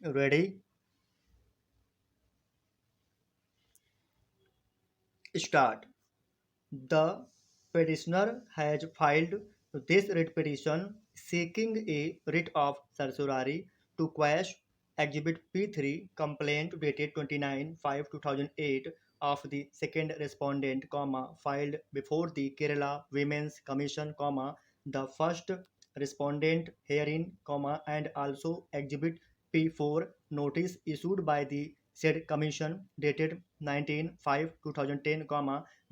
Ready? Start. The petitioner has filed this writ petition seeking a writ of certiorari to quash Exhibit P3 complaint dated 29/5/2008 of the second respondent, filed before the Kerala Women's Commission, the first respondent herein, and also Exhibit P4 notice issued by the said commission dated 19/5/2010,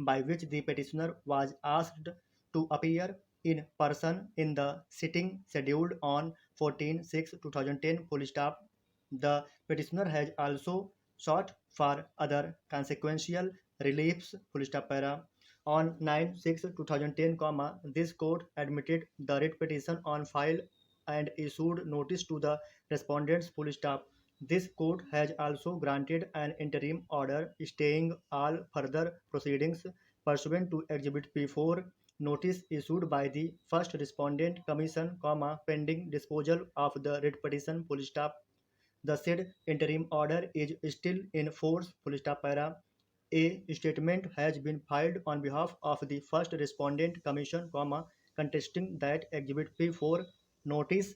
by which the petitioner was asked to appear in person in the sitting scheduled on 14/6/2010, full stop. The petitioner has also sought for other consequential reliefs, full stop para. On 9/6/2010, this court admitted the writ petition on file and issued notice to the respondents, full stop. This court has also granted an interim order staying all further proceedings pursuant to Exhibit P4 notice issued by the first respondent commission, pending disposal of the writ petition, full stop. The said interim order is still in force, full stop para. A statement has been filed on behalf of the first respondent commission, contesting that Exhibit P4 notice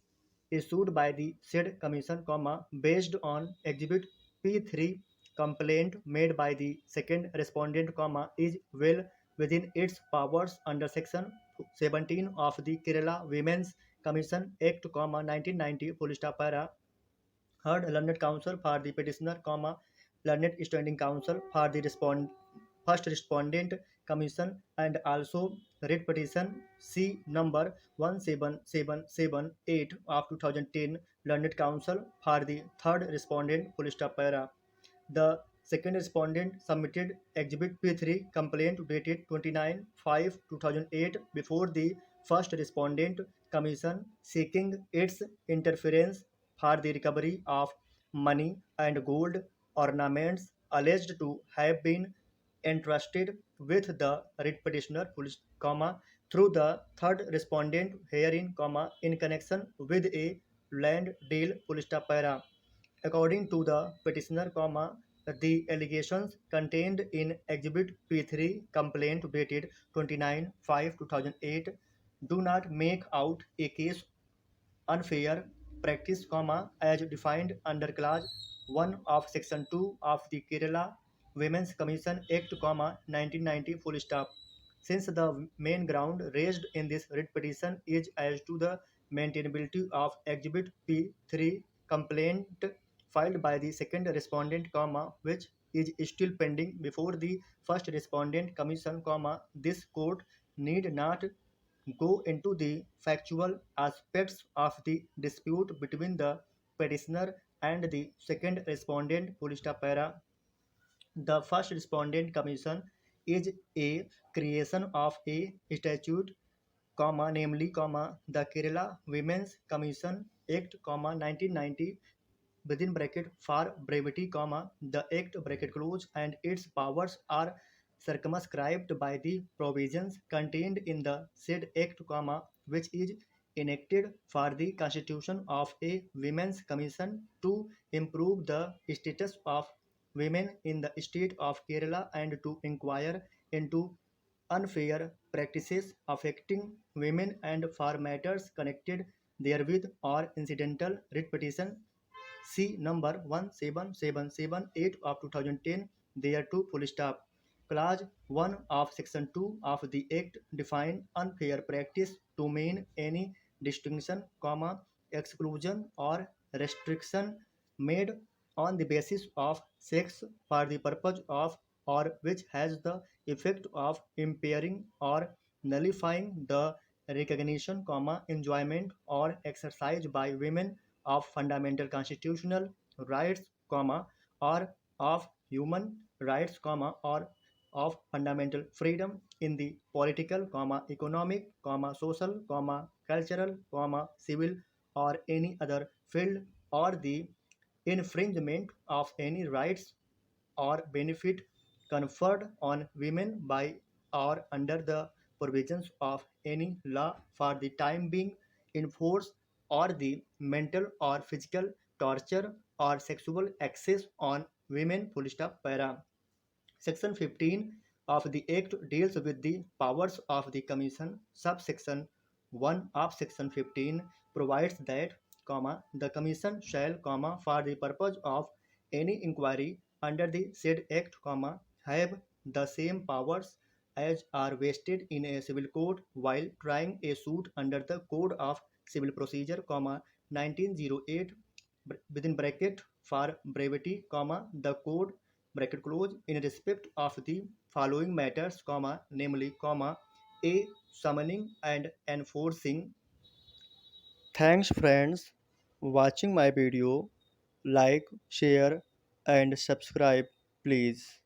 issued by the said commission, based on Exhibit P3 complaint made by the second respondent, is well within its powers under Section 17 of the Kerala Women's Commission Act, 1990, full stop para. Heard learned counsel for the petitioner, learned standing counsel for the first respondent commission, and also writ petition C number 17778 of 2010, learned counsel for the third respondent, full stop para. The second respondent submitted Exhibit P3 complaint dated 29/5/2008 before the first respondent commission seeking its interference for the recovery of money and gold ornaments alleged to have been entrusted with the writ petitioner, through the third respondent herein, in connection with a land deal, full stop para. According to the petitioner, the allegations contained in Exhibit P3 complaint dated 29/5/2008 do not make out a case unfair practice, as defined under Clause 1 of Section 2 of the Kerala Women's Commission Act, 1990, full stop. Since the main ground raised in this writ petition is as to the maintainability of Exhibit P3 complaint filed by the second respondent, which is still pending before the first respondent commission, this court need not go into the factual aspects of the dispute between the petitioner and the second respondent, full stop para. The first respondent commission is a creation of a statute, namely, the Kerala Women's Commission Act, 1990, within bracket for brevity, the act bracket close, and its powers are circumscribed by the provisions contained in the said act, which is enacted for the constitution of a women's commission to improve the status of women in the state of Kerala and to inquire into unfair practices affecting women and for matters connected therewith or incidental. Writ petition C number 17778 of 2010, thereto, full stop. Clause 1 of Section 2 of the Act define unfair practice to mean any distinction, exclusion or restriction made on the basis of sex for the purpose of or which has the effect of impairing or nullifying the recognition, enjoyment or exercise by women of fundamental constitutional rights, or of human rights, or of fundamental freedom in the political, economic, social, cultural, civil, or any other field, or the infringement of any rights or benefit conferred on women by or under the provisions of any law for the time being in force, or the mental or physical torture, or sexual excess on women. Full stop. Para. Section 15 of the Act deals with the powers of the Commission. Subsection 1 of Section 15 provides that, the Commission shall, for the purpose of any inquiry under the said Act, have the same powers as are vested in a civil court while trying a suit under the Code of Civil Procedure, 1908, within bracket for brevity, the code bracket close in respect of the following matters, namely, a summoning and enforcing. Thanks friends watching my video. Like, share and subscribe please.